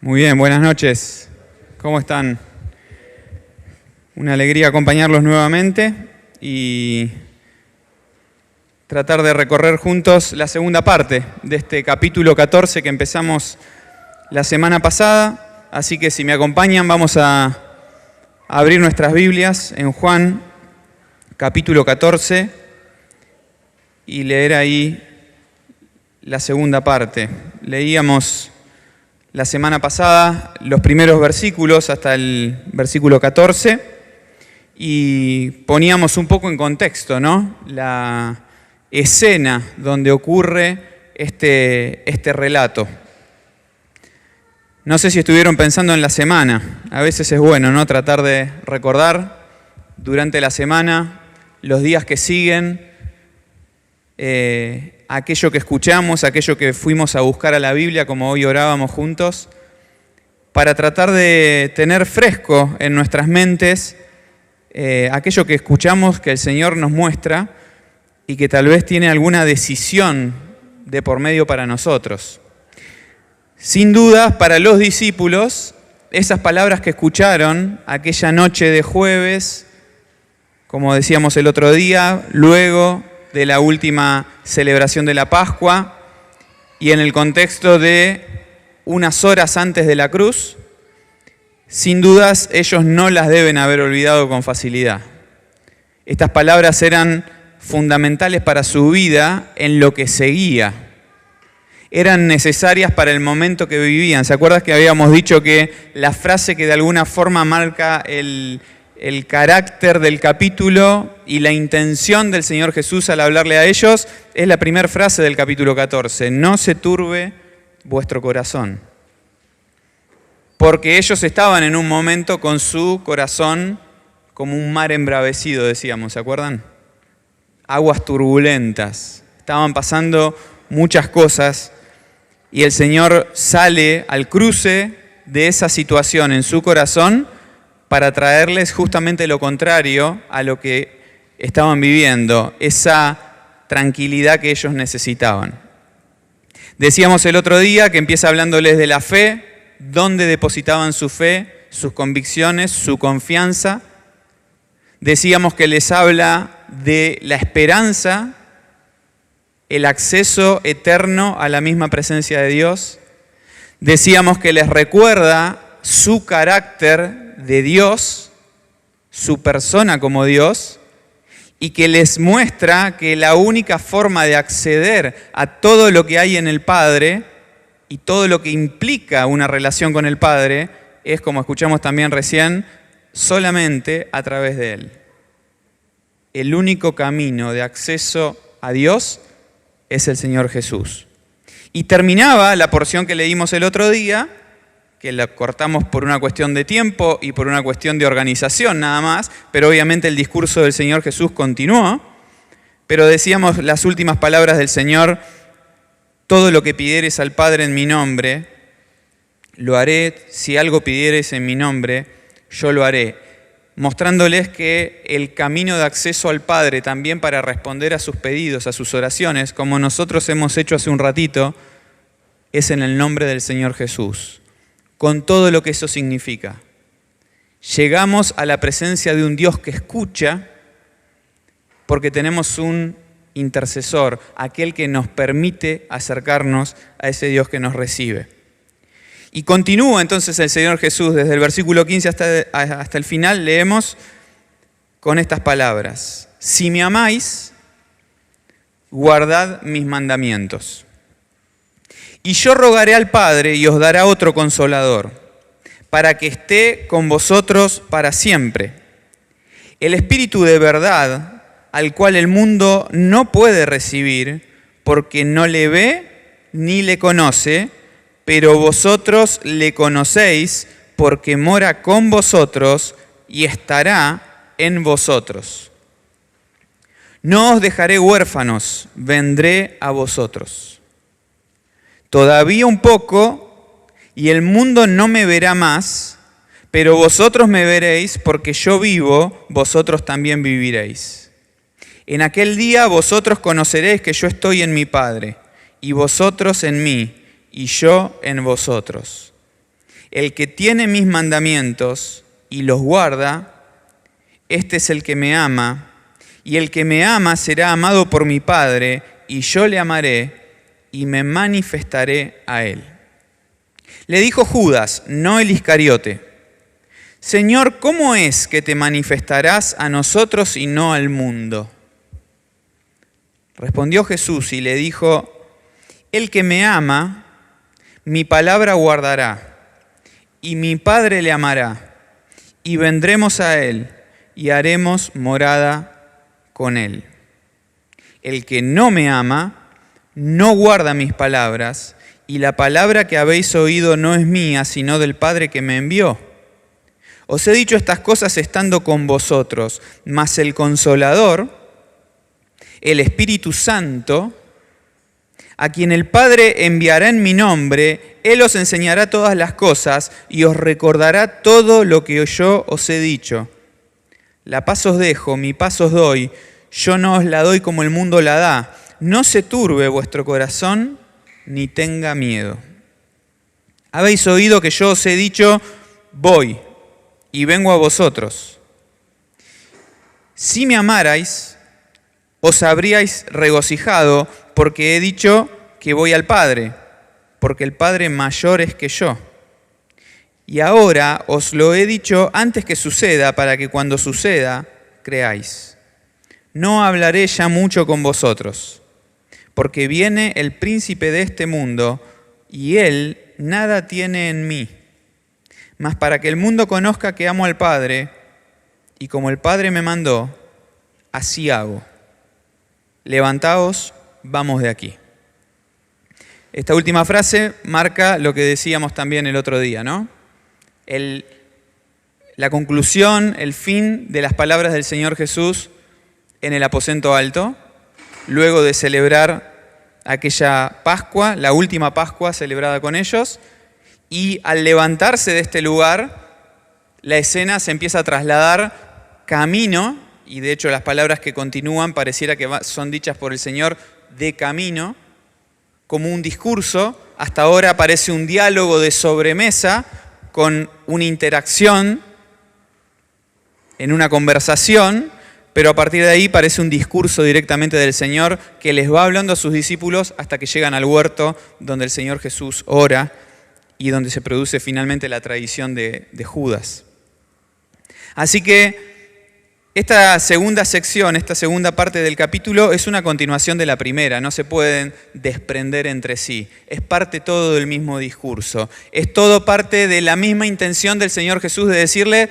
Muy bien, buenas noches. ¿Cómo están? Una alegría acompañarlos nuevamente y tratar de recorrer juntos la segunda parte de este capítulo 14 que empezamos la semana pasada. Así que si me acompañan vamos a abrir nuestras Biblias en Juan capítulo 14 y leer ahí la segunda parte. Leíamos la semana pasada los primeros versículos hasta el versículo 14 y poníamos un poco en contexto, ¿no? La escena donde ocurre este relato. No sé si estuvieron pensando en la semana. A veces es bueno, ¿no? Tratar de recordar durante la semana, los días que siguen, aquello que escuchamos, aquello que fuimos a buscar a la Biblia, como hoy orábamos juntos, para tratar de tener fresco en nuestras mentes aquello que escuchamos, que el Señor nos muestra y que tal vez tiene alguna decisión de por medio para nosotros. Sin duda, para los discípulos, esas palabras que escucharon aquella noche de jueves, como decíamos el otro día, luego de la última celebración de la Pascua y en el contexto de unas horas antes de la cruz, sin dudas ellos no las deben haber olvidado con facilidad. Estas palabras eran fundamentales para su vida en lo que seguía. Eran necesarias para el momento que vivían. ¿Se acuerdan que habíamos dicho que la frase que de alguna forma marca el carácter del capítulo y la intención del Señor Jesús al hablarle a ellos es la primera frase del capítulo 14? No se turbe vuestro corazón. Porque ellos estaban en un momento con su corazón como un mar embravecido, decíamos, ¿se acuerdan? Aguas turbulentas. Estaban pasando muchas cosas y el Señor sale al cruce de esa situación en su corazón para traerles justamente lo contrario a lo que estaban viviendo, esa tranquilidad que ellos necesitaban. Decíamos el otro día que empieza hablándoles de la fe, dónde depositaban su fe, sus convicciones, su confianza. Decíamos que les habla de la esperanza, el acceso eterno a la misma presencia de Dios. Decíamos que les recuerda su carácter de Dios, su persona como Dios, y que les muestra que la única forma de acceder a todo lo que hay en el Padre y todo lo que implica una relación con el Padre es, como escuchamos también recién, solamente a través de Él. El único camino de acceso a Dios es el Señor Jesús. Y terminaba la porción que leímos el otro día, que la cortamos por una cuestión de tiempo y por una cuestión de organización nada más, pero obviamente el discurso del Señor Jesús continuó. Pero decíamos las últimas palabras del Señor: todo lo que pidieres al Padre en mi nombre, lo haré. Si algo pidieres en mi nombre, yo lo haré. Mostrándoles que el camino de acceso al Padre también para responder a sus pedidos, a sus oraciones, como nosotros hemos hecho hace un ratito, es en el nombre del Señor Jesús, con todo lo que eso significa. Llegamos a la presencia de un Dios que escucha porque tenemos un intercesor, aquel que nos permite acercarnos a ese Dios que nos recibe. Y continúa entonces el Señor Jesús, desde el versículo 15 hasta el final, leemos con estas palabras: si me amáis, guardad mis mandamientos. Y yo rogaré al Padre y os dará otro consolador, para que esté con vosotros para siempre. El Espíritu de verdad, al cual el mundo no puede recibir, porque no le ve ni le conoce, pero vosotros le conocéis, porque mora con vosotros y estará en vosotros. No os dejaré huérfanos, vendré a vosotros. Todavía un poco, y el mundo no me verá más, pero vosotros me veréis, porque yo vivo, vosotros también viviréis. En aquel día vosotros conoceréis que yo estoy en mi Padre, y vosotros en mí, y yo en vosotros. El que tiene mis mandamientos y los guarda, este es el que me ama, y el que me ama será amado por mi Padre, y yo le amaré y me manifestaré a él. Le dijo Judas, no el Iscariote: Señor, ¿cómo es que te manifestarás a nosotros y no al mundo? Respondió Jesús y le dijo: el que me ama, mi palabra guardará, y mi Padre le amará, y vendremos a él y haremos morada con él. El que no me ama, no guarda mis palabras, y la palabra que habéis oído no es mía, sino del Padre que me envió. Os he dicho estas cosas estando con vosotros, mas el Consolador, el Espíritu Santo, a quien el Padre enviará en mi nombre, Él os enseñará todas las cosas y os recordará todo lo que yo os he dicho. La paz os dejo, mi paz os doy, yo no os la doy como el mundo la da. No se turbe vuestro corazón, ni tenga miedo. Habéis oído que yo os he dicho, voy y vengo a vosotros. Si me amarais, os habríais regocijado, porque he dicho que voy al Padre, porque el Padre mayor es que yo. Y ahora os lo he dicho antes que suceda, para que cuando suceda, creáis. No hablaré ya mucho con vosotros, porque viene el príncipe de este mundo, y él nada tiene en mí. Mas para que el mundo conozca que amo al Padre, y como el Padre me mandó, así hago. Levantaos, vamos de aquí. Esta última frase marca lo que decíamos también el otro día, ¿no? La conclusión, el fin de las palabras del Señor Jesús en el aposento alto, luego de celebrar aquella Pascua, la última Pascua celebrada con ellos, y al levantarse de este lugar, la escena se empieza a trasladar camino, y de hecho las palabras que continúan pareciera que son dichas por el Señor de camino, como un discurso. Hasta ahora parece un diálogo de sobremesa con una interacción en una conversación, pero a partir de ahí parece un discurso directamente del Señor que les va hablando a sus discípulos hasta que llegan al huerto donde el Señor Jesús ora y donde se produce finalmente la traición de Judas. Así que esta segunda sección, esta segunda parte del capítulo es una continuación de la primera, no se pueden desprender entre sí. Es parte todo del mismo discurso, es todo parte de la misma intención del Señor Jesús de decirle: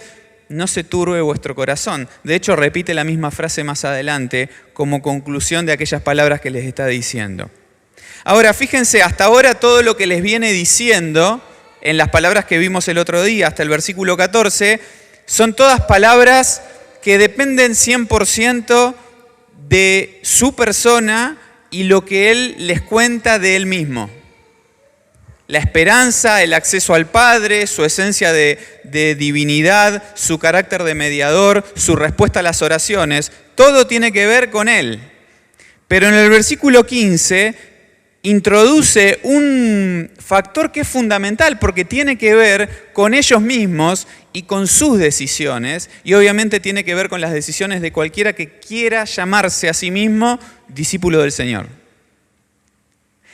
no se turbe vuestro corazón. De hecho, repite la misma frase más adelante como conclusión de aquellas palabras que les está diciendo. Ahora, fíjense, hasta ahora todo lo que les viene diciendo en las palabras que vimos el otro día, hasta el versículo 14, son todas palabras que dependen 100% de su persona y lo que Él les cuenta de Él mismo. La esperanza, el acceso al Padre, su esencia de divinidad, su carácter de mediador, su respuesta a las oraciones, todo tiene que ver con Él. Pero en el versículo 15 introduce un factor que es fundamental porque tiene que ver con ellos mismos y con sus decisiones, y obviamente tiene que ver con las decisiones de cualquiera que quiera llamarse a sí mismo discípulo del Señor.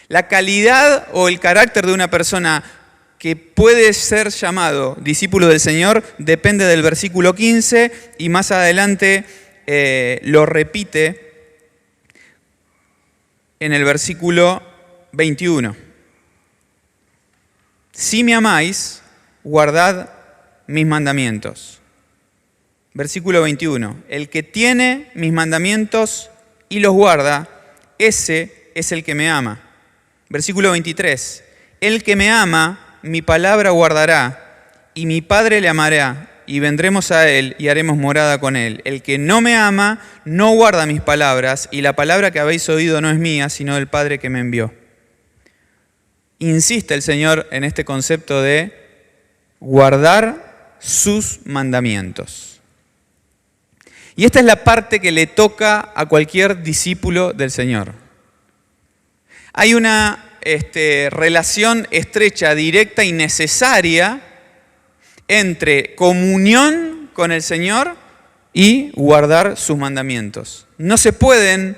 La calidad o el carácter de una persona que puede ser llamado discípulo del Señor depende del versículo 15 y más adelante lo repite en el versículo 21. Si me amáis, guardad mis mandamientos. Versículo 21. El que tiene mis mandamientos y los guarda, ese es el que me ama. Versículo 23. El que me ama, mi palabra guardará, y mi Padre le amará, y vendremos a él y haremos morada con él. El que no me ama, no guarda mis palabras, y la palabra que habéis oído no es mía, sino del Padre que me envió. Insiste el Señor en este concepto de guardar sus mandamientos. Y esta es la parte que le toca a cualquier discípulo del Señor. Hay una relación estrecha, directa y necesaria entre comunión con el Señor y guardar sus mandamientos. No se pueden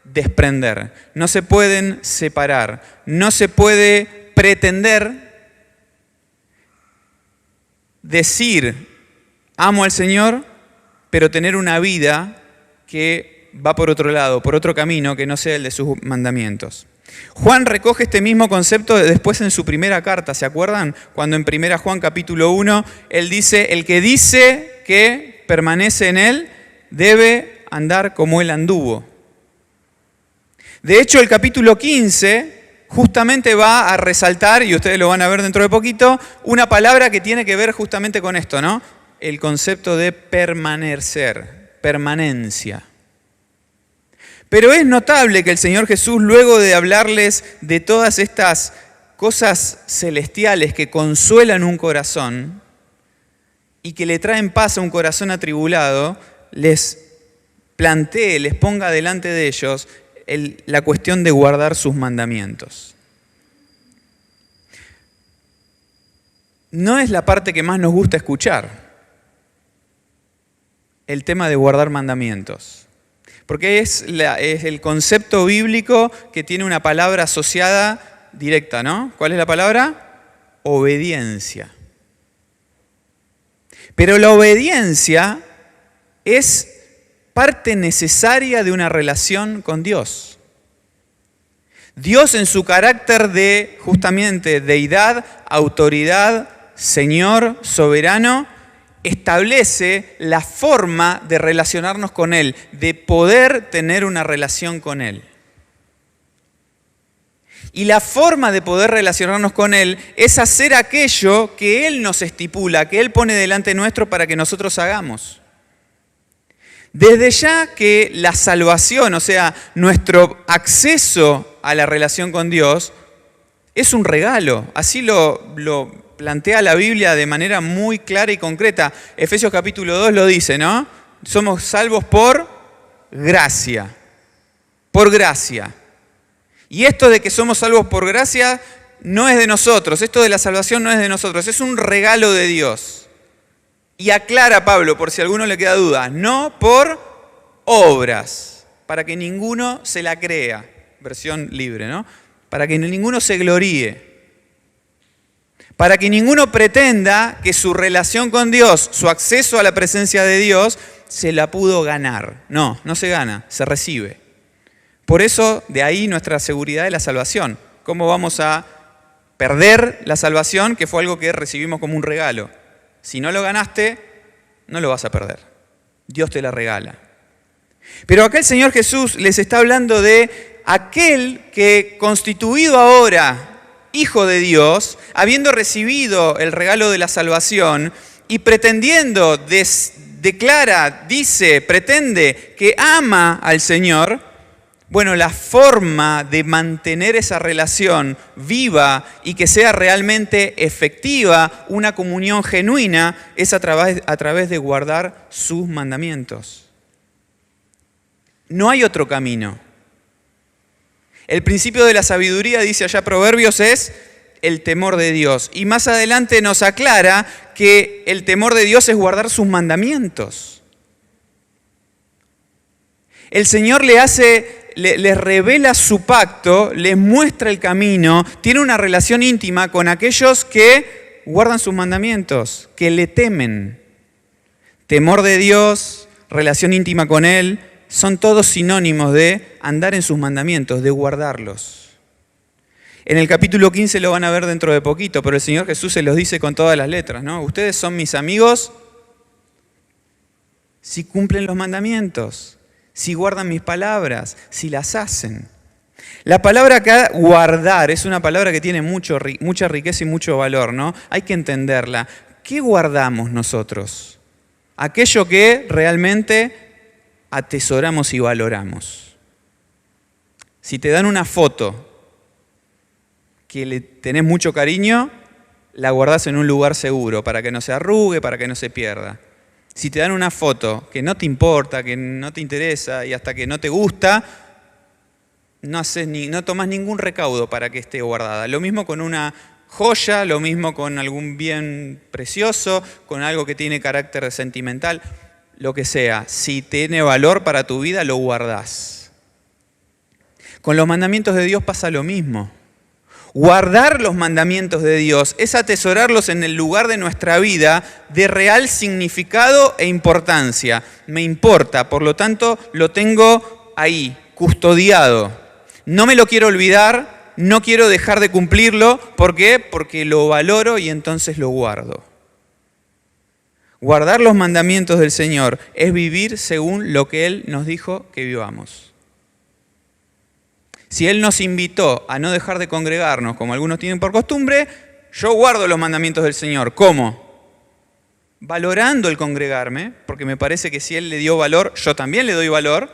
desprender, no se pueden separar, no se puede pretender decir amo al Señor, pero tener una vida que va por otro lado, por otro camino que no sea el de sus mandamientos. Juan recoge este mismo concepto después en su primera carta, ¿se acuerdan? Cuando en 1 Juan capítulo 1, él dice, el que dice que permanece en él debe andar como él anduvo. De hecho, el capítulo 15 justamente va a resaltar, y ustedes lo van a ver dentro de poquito, una palabra que tiene que ver justamente con esto, ¿no? El concepto de permanecer, permanencia. Pero es notable que el Señor Jesús, luego de hablarles de todas estas cosas celestiales que consuelan un corazón y que le traen paz a un corazón atribulado, les plantee, les ponga delante de ellos la cuestión de guardar sus mandamientos. No es la parte que más nos gusta escuchar, el tema de guardar mandamientos. Porque es el concepto bíblico que tiene una palabra asociada directa, ¿no? ¿Cuál es la palabra? Obediencia. Pero la obediencia es parte necesaria de una relación con Dios. Dios en su carácter de justamente deidad, autoridad, Señor, soberano, establece la forma de relacionarnos con Él, de poder tener una relación con Él. Y la forma de poder relacionarnos con Él es hacer aquello que Él nos estipula, que Él pone delante nuestro para que nosotros hagamos. Desde ya que la salvación, o sea, nuestro acceso a la relación con Dios, es un regalo. Así lo plantea la Biblia de manera muy clara y concreta. Efesios capítulo 2 lo dice, ¿no? Somos salvos por gracia. Por gracia. Y esto de que somos salvos por gracia no es de nosotros. Esto de la salvación no es de nosotros. Es un regalo de Dios. Y aclara Pablo, por si a alguno le queda duda, no por obras, para que ninguno se la crea. Versión libre, ¿no? Para que ninguno se gloríe. Para que ninguno pretenda que su relación con Dios, su acceso a la presencia de Dios, se la pudo ganar. No, no se gana, se recibe. Por eso, de ahí nuestra seguridad de la salvación. ¿Cómo vamos a perder la salvación, que fue algo que recibimos como un regalo? Si no lo ganaste, no lo vas a perder. Dios te la regala. Pero acá el Señor Jesús les está hablando de aquel que, constituido ahora Hijo de Dios, habiendo recibido el regalo de la salvación y pretendiendo, declara, dice, pretende que ama al Señor, bueno, la forma de mantener esa relación viva y que sea realmente efectiva, una comunión genuina, es a través de guardar sus mandamientos. No hay otro camino. El principio de la sabiduría, dice allá Proverbios, es el temor de Dios. Y más adelante nos aclara que el temor de Dios es guardar sus mandamientos. El Señor les revela su pacto, les muestra el camino, tiene una relación íntima con aquellos que guardan sus mandamientos, que le temen. Temor de Dios, relación íntima con Él, son todos sinónimos de andar en sus mandamientos, de guardarlos. En el capítulo 15 lo van a ver dentro de poquito, pero el Señor Jesús se los dice con todas las letras, ¿no? Ustedes son mis amigos si cumplen los mandamientos, si guardan mis palabras, si las hacen. La palabra acá, guardar, es una palabra que tiene mucha riqueza y mucho valor, ¿no? Hay que entenderla. ¿Qué guardamos nosotros? Aquello que realmente atesoramos y valoramos. Si te dan una foto que le tenés mucho cariño, la guardás en un lugar seguro para que no se arrugue, para que no se pierda. Si te dan una foto que no te importa, que no te interesa y hasta que no te gusta, no tomás ningún recaudo para que esté guardada. Lo mismo con joya, lo mismo con algún bien precioso, con algo que tiene carácter sentimental, lo que sea. Si tiene valor para tu vida, lo guardás. Con los mandamientos de Dios pasa lo mismo. Guardar los mandamientos de Dios es atesorarlos en el lugar de nuestra vida de real significado e importancia. Me importa, por lo tanto, lo tengo ahí, custodiado. No me lo quiero olvidar, no quiero dejar de cumplirlo. ¿Por qué? Porque lo valoro y entonces lo guardo. Guardar los mandamientos del Señor es vivir según lo que Él nos dijo que vivamos. Si Él nos invitó a no dejar de congregarnos, como algunos tienen por costumbre, yo guardo los mandamientos del Señor. ¿Cómo? Valorando el congregarme, porque me parece que si Él le dio valor, yo también le doy valor.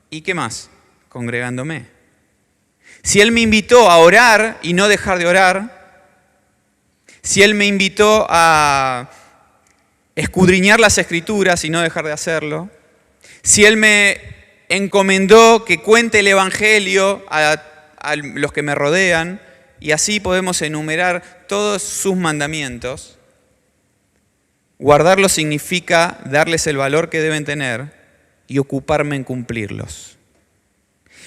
¿Y qué más? Congregándome. Si Él me invitó a orar y no dejar de orar, si Él me invitó a escudriñar las Escrituras y no dejar de hacerlo, si Él me encomendó que cuente el Evangelio a los que me rodean, y así podemos enumerar todos sus mandamientos. Guardarlos significa darles el valor que deben tener y ocuparme en cumplirlos.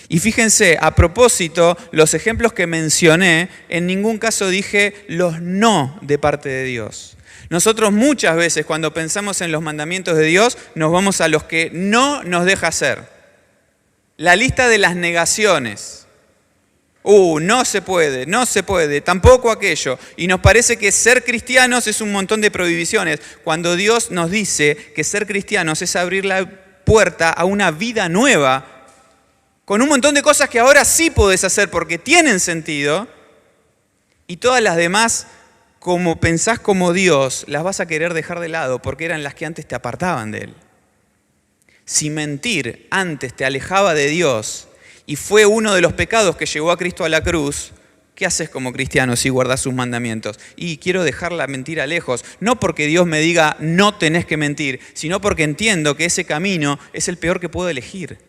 Y fíjense, a propósito, los ejemplos que mencioné, en ningún caso dije los no de parte de Dios. Nosotros muchas veces cuando pensamos en los mandamientos de Dios, nos vamos a los que no nos deja hacer. La lista de las negaciones. No se puede, tampoco aquello. Y nos parece que ser cristianos es un montón de prohibiciones, cuando Dios nos dice que ser cristianos es abrir la puerta a una vida nueva, con un montón de cosas que ahora sí podés hacer porque tienen sentido, y todas las demás, como pensás como Dios, las vas a querer dejar de lado porque eran las que antes te apartaban de Él. Si mentir antes te alejaba de Dios y fue uno de los pecados que llevó a Cristo a la cruz, ¿qué haces como cristiano si guardás sus mandamientos? Y quiero dejar la mentira lejos, no porque Dios me diga no tenés que mentir, sino porque entiendo que ese camino es el peor que puedo elegir.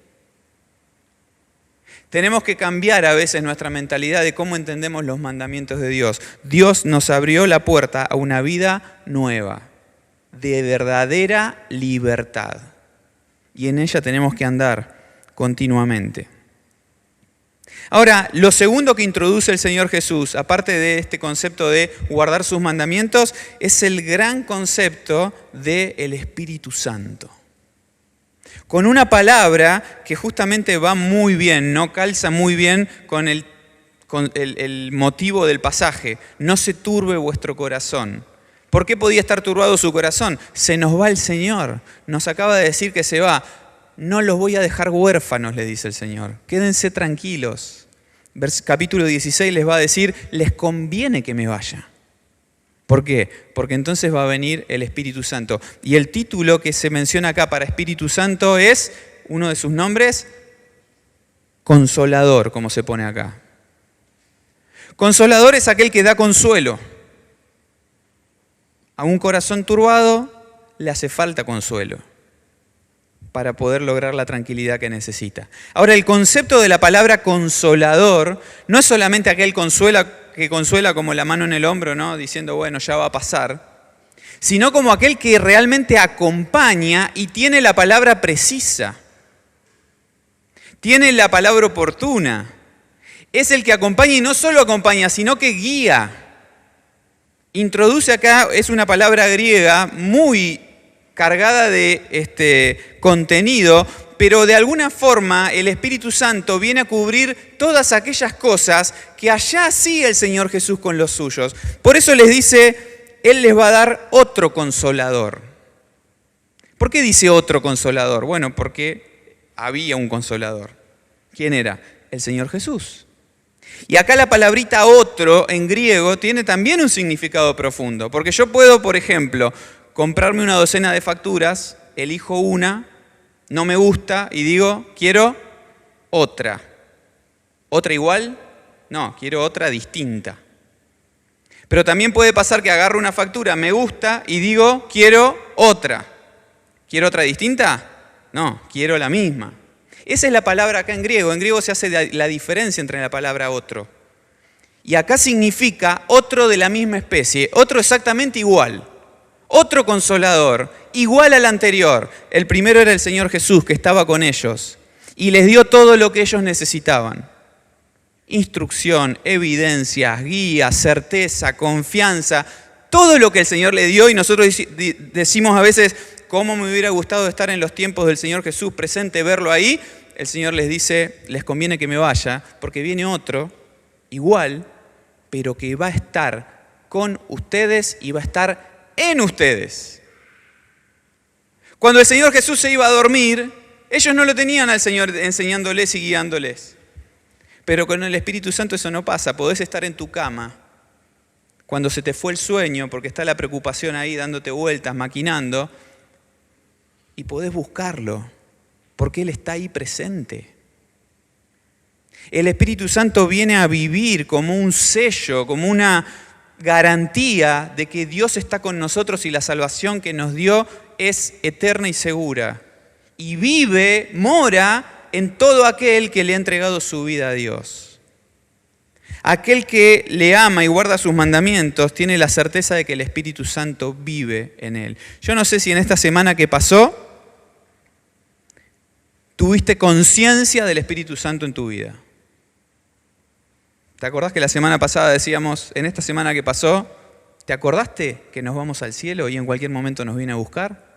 Tenemos que cambiar a veces nuestra mentalidad de cómo entendemos los mandamientos de Dios. Dios nos abrió la puerta a una vida nueva, de verdadera libertad. Y en ella tenemos que andar continuamente. Ahora, lo segundo que introduce el Señor Jesús, aparte de este concepto de guardar sus mandamientos, es el gran concepto del Espíritu Santo. Con una palabra que justamente va muy bien, no calza muy bien con el motivo del pasaje. No se turbe vuestro corazón. ¿Por qué podía estar turbado su corazón? Se nos va el Señor. Nos acaba de decir que se va. No los voy a dejar huérfanos, le dice el Señor. Quédense tranquilos. Capítulo 16 les va a decir, les conviene que me vaya. ¿Por qué? Porque entonces va a venir el Espíritu Santo. Y el título que se menciona acá para Espíritu Santo es, uno de sus nombres, Consolador, como se pone acá. Consolador es aquel que da consuelo. A un corazón turbado le hace falta consuelo para poder lograr la tranquilidad que necesita. Ahora, el concepto de la palabra consolador no es solamente aquel que consuela como la mano en el hombro, ¿no? Diciendo, bueno, ya va a pasar, sino como aquel que realmente acompaña y tiene la palabra precisa, tiene la palabra oportuna. Es el que acompaña y no solo acompaña, sino que guía. Introduce acá, es una palabra griega muy cargada de contenido, pero de alguna forma el Espíritu Santo viene a cubrir todas aquellas cosas que allá hacía el Señor Jesús con los suyos. Por eso les dice, Él les va a dar otro consolador. ¿Por qué dice otro consolador? Bueno, porque había un consolador. ¿Quién era? El Señor Jesús. Y acá la palabrita otro en griego tiene también un significado profundo, porque yo puedo, por ejemplo, comprarme una docena de facturas, elijo una, no me gusta y digo, quiero otra. ¿Otra igual? No, quiero otra distinta. Pero también puede pasar que agarro una factura, me gusta y digo, quiero otra. ¿Quiero otra distinta? No, quiero la misma. Esa es la palabra acá en griego. En griego se hace la diferencia entre la palabra otro. Y acá significa otro de la misma especie, otro exactamente igual, otro consolador, igual al anterior. El primero era el Señor Jesús, que estaba con ellos y les dio todo lo que ellos necesitaban. Instrucción, evidencias, guía, certeza, confianza, todo lo que el Señor le dio. Y nosotros decimos a veces, ¿cómo me hubiera gustado estar en los tiempos del Señor Jesús presente, verlo ahí? El Señor les dice, les conviene que me vaya, porque viene otro, igual, pero que va a estar con ustedes y va a estar en ustedes. Cuando el Señor Jesús se iba a dormir, ellos no lo tenían al Señor enseñándoles y guiándoles. Pero con el Espíritu Santo eso no pasa. Podés estar en tu cama cuando se te fue el sueño, porque está la preocupación ahí dándote vueltas, maquinando, y podés buscarlo, porque Él está ahí presente. El Espíritu Santo viene a vivir como un sello, como una garantía de que Dios está con nosotros y la salvación que nos dio es eterna y segura. Y vive, mora en todo aquel que le ha entregado su vida a Dios. Aquel que le ama y guarda sus mandamientos tiene la certeza de que el Espíritu Santo vive en él. Yo no sé si en esta semana que pasó tuviste conciencia del Espíritu Santo en tu vida. ¿Te acordás que la semana pasada decíamos, en esta semana que pasó, ¿te acordaste que nos vamos al cielo y en cualquier momento nos viene a buscar?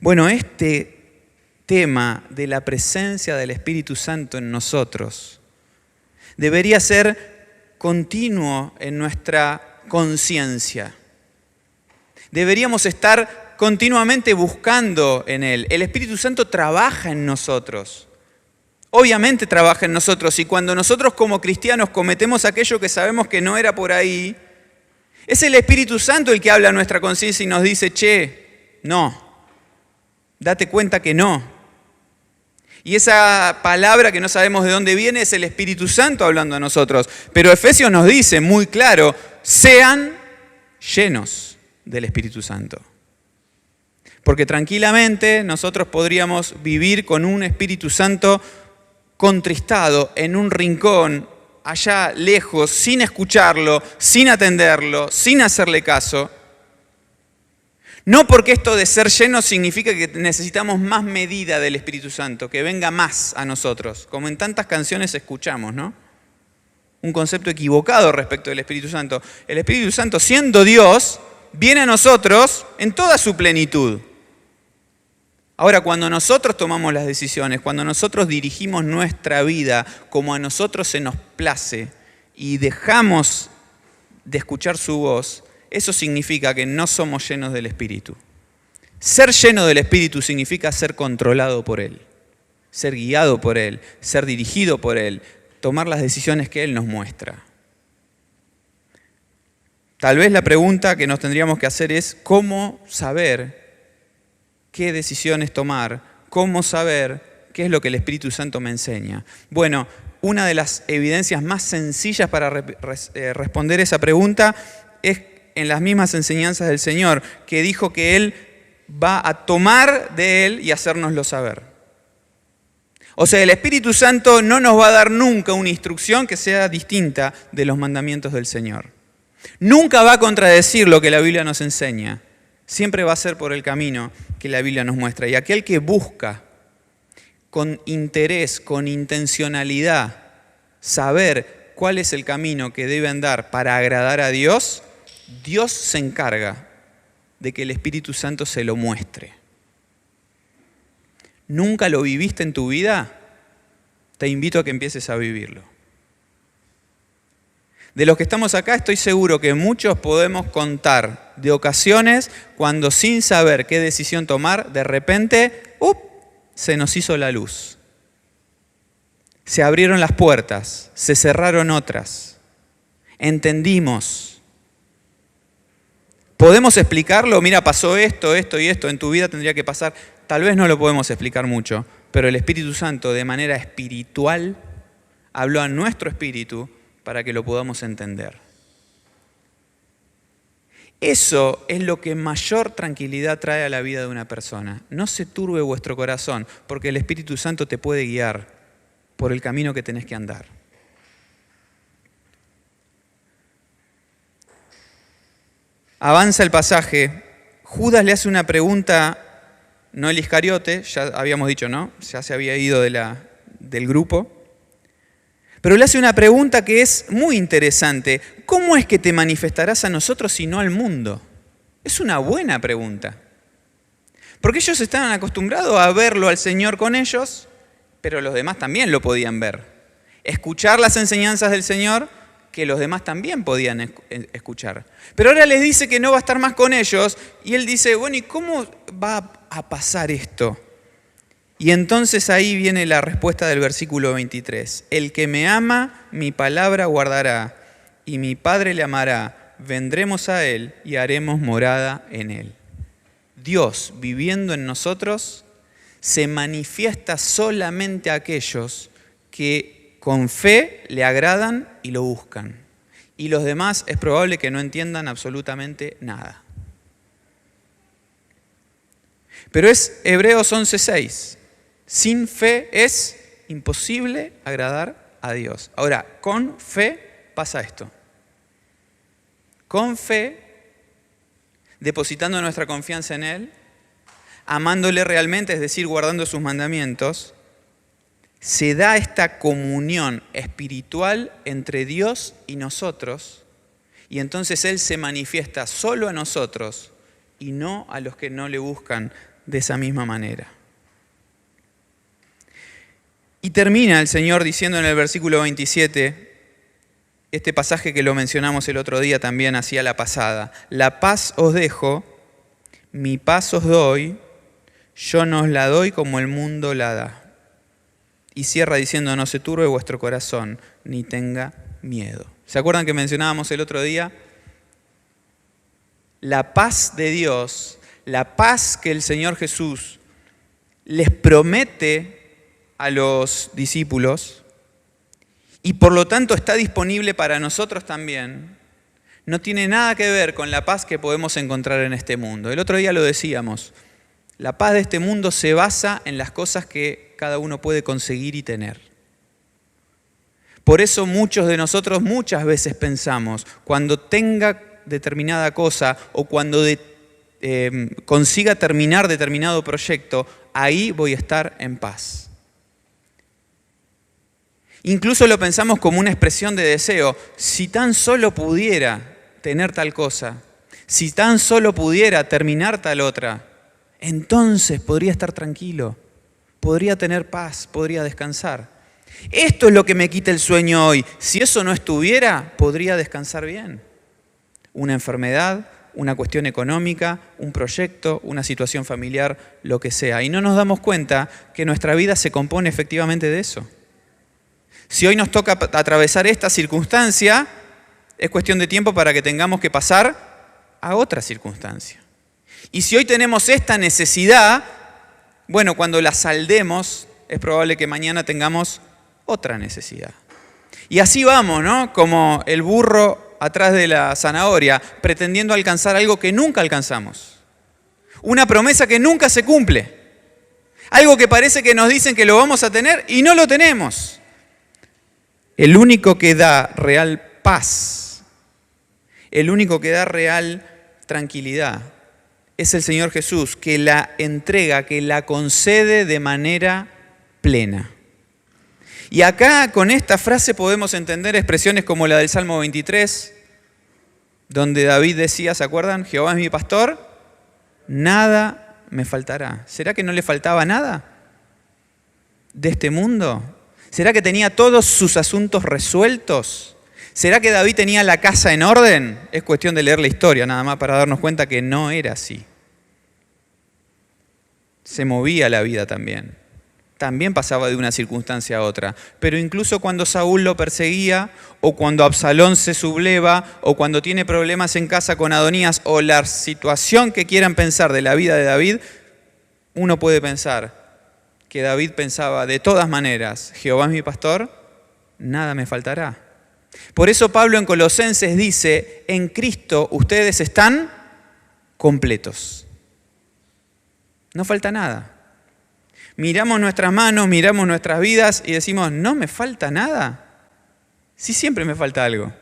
Bueno, este tema de la presencia del Espíritu Santo en nosotros debería ser continuo en nuestra conciencia. Deberíamos estar continuamente buscando en Él. El Espíritu Santo trabaja en nosotros. Obviamente trabaja en nosotros, y cuando nosotros como cristianos cometemos aquello que sabemos que no era por ahí, es el Espíritu Santo el que habla a nuestra conciencia y nos dice, che, no, date cuenta que no. Y esa palabra que no sabemos de dónde viene es el Espíritu Santo hablando a nosotros. Pero Efesios nos dice muy claro, sean llenos del Espíritu Santo. Porque tranquilamente nosotros podríamos vivir con un Espíritu Santo contristado en un rincón, allá lejos, sin escucharlo, sin atenderlo, sin hacerle caso. No porque esto de ser lleno significa que necesitamos más medida del Espíritu Santo, que venga más a nosotros, como en tantas canciones escuchamos, ¿no? Un concepto equivocado respecto del Espíritu Santo. El Espíritu Santo, siendo Dios, viene a nosotros en toda su plenitud. Ahora, cuando nosotros tomamos las decisiones, cuando nosotros dirigimos nuestra vida como a nosotros se nos place y dejamos de escuchar su voz, eso significa que no somos llenos del Espíritu. Ser lleno del Espíritu significa ser controlado por Él, ser guiado por Él, ser dirigido por Él, tomar las decisiones que Él nos muestra. Tal vez la pregunta que nos tendríamos que hacer es ¿cómo saber qué decisiones tomar? ¿Cómo saber qué es lo que el Espíritu Santo me enseña? Bueno, una de las evidencias más sencillas para responder esa pregunta es en las mismas enseñanzas del Señor, que dijo que Él va a tomar de Él y hacérnoslo saber. O sea, el Espíritu Santo no nos va a dar nunca una instrucción que sea distinta de los mandamientos del Señor. Nunca va a contradecir lo que la Biblia nos enseña. Siempre va a ser por el camino que la Biblia nos muestra. Y aquel que busca con interés, con intencionalidad, saber cuál es el camino que debe andar para agradar a Dios, Dios se encarga de que el Espíritu Santo se lo muestre. ¿Nunca lo viviste en tu vida? Te invito a que empieces a vivirlo. De los que estamos acá estoy seguro que muchos podemos contar de ocasiones cuando sin saber qué decisión tomar, de repente, se nos hizo la luz. Se abrieron las puertas, se cerraron otras. Entendimos. ¿Podemos explicarlo? Mira, pasó esto, esto y esto, en tu vida tendría que pasar. Tal vez no lo podemos explicar mucho, pero el Espíritu Santo de manera espiritual habló a nuestro espíritu para que lo podamos entender. Eso es lo que mayor tranquilidad trae a la vida de una persona. No se turbe vuestro corazón, porque el Espíritu Santo te puede guiar por el camino que tenés que andar. Avanza el pasaje. Judas le hace una pregunta, no el Iscariote, ya habíamos dicho, ¿no? Ya se había ido del grupo. Pero le hace una pregunta que es muy interesante. ¿Cómo es que te manifestarás a nosotros y no al mundo? Es una buena pregunta. Porque ellos estaban acostumbrados a verlo al Señor con ellos, pero los demás también lo podían ver. Escuchar las enseñanzas del Señor, que los demás también podían escuchar. Pero ahora les dice que no va a estar más con ellos, y él dice, bueno, ¿y cómo va a pasar esto? Y entonces ahí viene la respuesta del versículo 23. El que me ama, mi palabra guardará, y mi Padre le amará. Vendremos a él y haremos morada en él. Dios, viviendo en nosotros, se manifiesta solamente a aquellos que con fe le agradan y lo buscan. Y los demás es probable que no entiendan absolutamente nada. Pero es Hebreos 11:6. Sin fe es imposible agradar a Dios. Ahora, con fe pasa esto. Con fe, depositando nuestra confianza en Él, amándole realmente, es decir, guardando sus mandamientos, se da esta comunión espiritual entre Dios y nosotros, y entonces Él se manifiesta solo a nosotros y no a los que no le buscan de esa misma manera. Y termina el Señor diciendo en el versículo 27, este pasaje que lo mencionamos el otro día también hacía la pasada. La paz os dejo, mi paz os doy, yo no os la doy como el mundo la da. Y cierra diciendo, no se turbe vuestro corazón, ni tenga miedo. ¿Se acuerdan que mencionábamos el otro día? La paz de Dios, la paz que el Señor Jesús les promete a los discípulos, y por lo tanto está disponible para nosotros también, no tiene nada que ver con la paz que podemos encontrar en este mundo. El otro día lo decíamos, la paz de este mundo se basa en las cosas que cada uno puede conseguir y tener. Por eso muchos de nosotros muchas veces pensamos, cuando tenga determinada cosa o cuando consiga terminar determinado proyecto, ahí voy a estar en paz. Incluso lo pensamos como una expresión de deseo. Si tan solo pudiera tener tal cosa, si tan solo pudiera terminar tal otra, entonces podría estar tranquilo, podría tener paz, podría descansar. Esto es lo que me quita el sueño hoy. Si eso no estuviera, podría descansar bien. Una enfermedad, una cuestión económica, un proyecto, una situación familiar, lo que sea. Y no nos damos cuenta que nuestra vida se compone efectivamente de eso. Si hoy nos toca atravesar esta circunstancia, es cuestión de tiempo para que tengamos que pasar a otra circunstancia. Y si hoy tenemos esta necesidad, bueno, cuando la saldemos, es probable que mañana tengamos otra necesidad. Y así vamos, ¿no? Como el burro atrás de la zanahoria, pretendiendo alcanzar algo que nunca alcanzamos. Una promesa que nunca se cumple. Algo que parece que nos dicen que lo vamos a tener y no lo tenemos. El único que da real paz, el único que da real tranquilidad, es el Señor Jesús, que la entrega, que la concede de manera plena. Y acá con esta frase podemos entender expresiones como la del Salmo 23, donde David decía, ¿se acuerdan? Jehová es mi pastor, nada me faltará. ¿Será que no le faltaba nada de este mundo? ¿Será que tenía todos sus asuntos resueltos? ¿Será que David tenía la casa en orden? Es cuestión de leer la historia nada más para darnos cuenta que no era así. Se movía la vida también. También pasaba de una circunstancia a otra. Pero incluso cuando Saúl lo perseguía, o cuando Absalón se subleva, o cuando tiene problemas en casa con Adonías, o la situación que quieran pensar de la vida de David, uno puede pensar que David pensaba, de todas maneras, Jehová es mi pastor, nada me faltará. Por eso Pablo en Colosenses dice, en Cristo ustedes están completos. No falta nada. Miramos nuestras manos, miramos nuestras vidas y decimos, ¿no me falta nada? Sí, siempre me falta algo.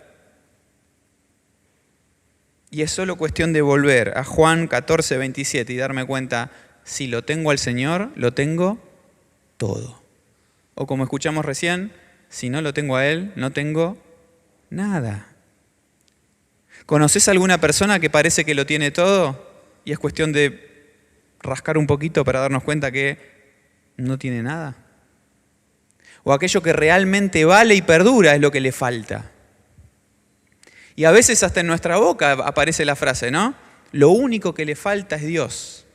Y es solo cuestión de volver a Juan 14, 27 y darme cuenta, si lo tengo al Señor, lo tengo todo. O como escuchamos recién, si no lo tengo a Él, no tengo nada. ¿Conoces a alguna persona que parece que lo tiene todo y es cuestión de rascar un poquito para darnos cuenta que no tiene nada? O aquello que realmente vale y perdura es lo que le falta. Y a veces hasta en nuestra boca aparece la frase, ¿no? Lo único que le falta es Dios.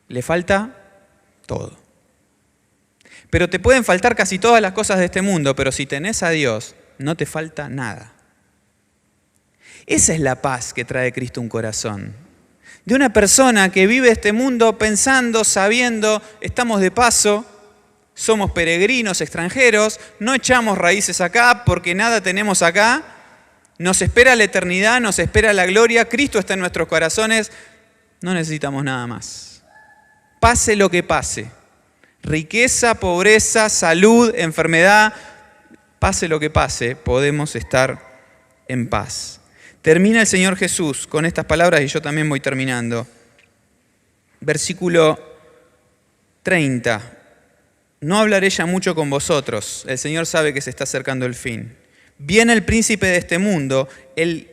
Le falta todo. Pero te pueden faltar casi todas las cosas de este mundo, pero si tenés a Dios, no te falta nada. Esa es la paz que trae Cristo a un corazón. De una persona que vive este mundo pensando, sabiendo, estamos de paso, somos peregrinos, extranjeros, no echamos raíces acá porque nada tenemos acá. Nos espera la eternidad, nos espera la gloria, Cristo está en nuestros corazones, no necesitamos nada más. Pase lo que pase, riqueza, pobreza, salud, enfermedad, pase lo que pase, podemos estar en paz. Termina el Señor Jesús con estas palabras y yo también voy terminando. Versículo 30. No hablaré ya mucho con vosotros, el Señor sabe que se está acercando el fin. Viene el príncipe de este mundo, él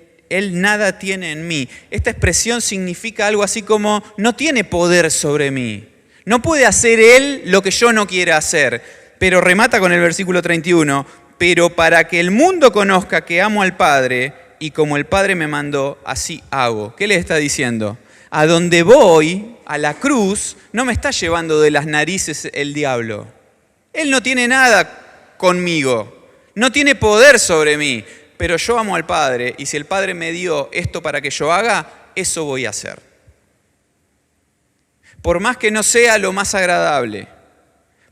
nada tiene en mí. Esta expresión significa algo así como, no tiene poder sobre mí. No puede hacer él lo que yo no quiera hacer. Pero remata con el versículo 31, pero para que el mundo conozca que amo al Padre y como el Padre me mandó, así hago. ¿Qué le está diciendo? A donde voy, a la cruz, no me está llevando de las narices el diablo. Él no tiene nada conmigo. No tiene poder sobre mí, pero yo amo al Padre y si el Padre me dio esto para que yo haga, eso voy a hacer. Por más que no sea lo más agradable,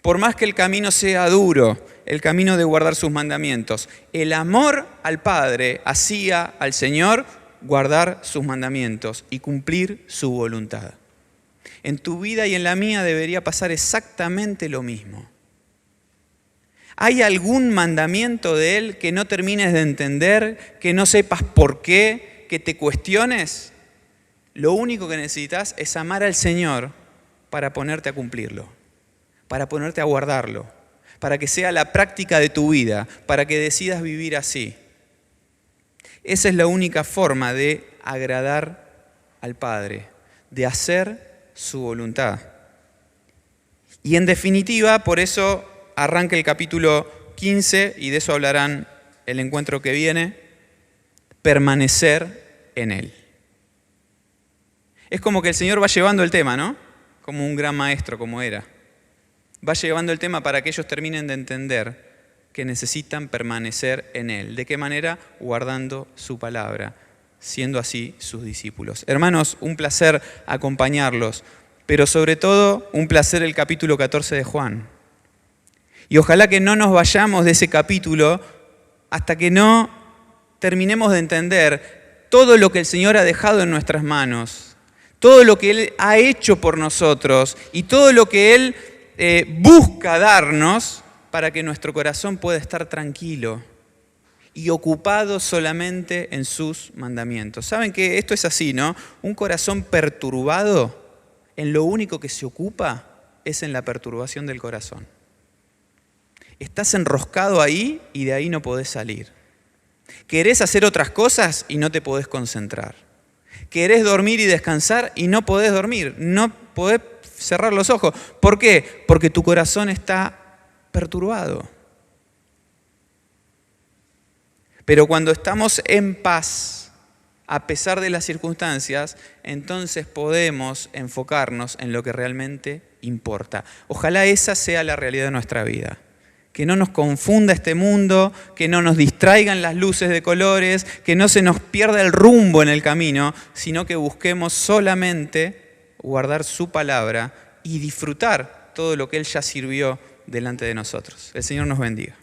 por más que el camino sea duro, el camino de guardar sus mandamientos, el amor al Padre hacía al Señor guardar sus mandamientos y cumplir su voluntad. En tu vida y en la mía debería pasar exactamente lo mismo. ¿Hay algún mandamiento de Él que no termines de entender, que no sepas por qué, que te cuestiones? Lo único que necesitas es amar al Señor para ponerte a cumplirlo, para ponerte a guardarlo, para que sea la práctica de tu vida, para que decidas vivir así. Esa es la única forma de agradar al Padre, de hacer su voluntad. Y en definitiva, por eso arranca el capítulo 15 y de eso hablarán el encuentro que viene, permanecer en Él. Es como que el Señor va llevando el tema, ¿no? Como un gran maestro, como era. Va llevando el tema para que ellos terminen de entender que necesitan permanecer en Él. ¿De qué manera? Guardando su palabra, siendo así sus discípulos. Hermanos, un placer acompañarlos, pero sobre todo un placer el capítulo 14 de Juan. Y ojalá que no nos vayamos de ese capítulo hasta que no terminemos de entender todo lo que el Señor ha dejado en nuestras manos, todo lo que Él ha hecho por nosotros y todo lo que Él busca darnos para que nuestro corazón pueda estar tranquilo y ocupado solamente en sus mandamientos. ¿Saben que esto es así, no? Un corazón perturbado, en lo único que se ocupa es en la perturbación del corazón. Estás enroscado ahí y de ahí no podés salir. Querés hacer otras cosas y no te podés concentrar. Querés dormir y descansar y no podés dormir. No podés cerrar los ojos. ¿Por qué? Porque tu corazón está perturbado. Pero cuando estamos en paz, a pesar de las circunstancias, entonces podemos enfocarnos en lo que realmente importa. Ojalá esa sea la realidad de nuestra vida. Que no nos confunda este mundo, que no nos distraigan las luces de colores, que no se nos pierda el rumbo en el camino, sino que busquemos solamente guardar su palabra y disfrutar todo lo que Él ya sirvió delante de nosotros. El Señor nos bendiga.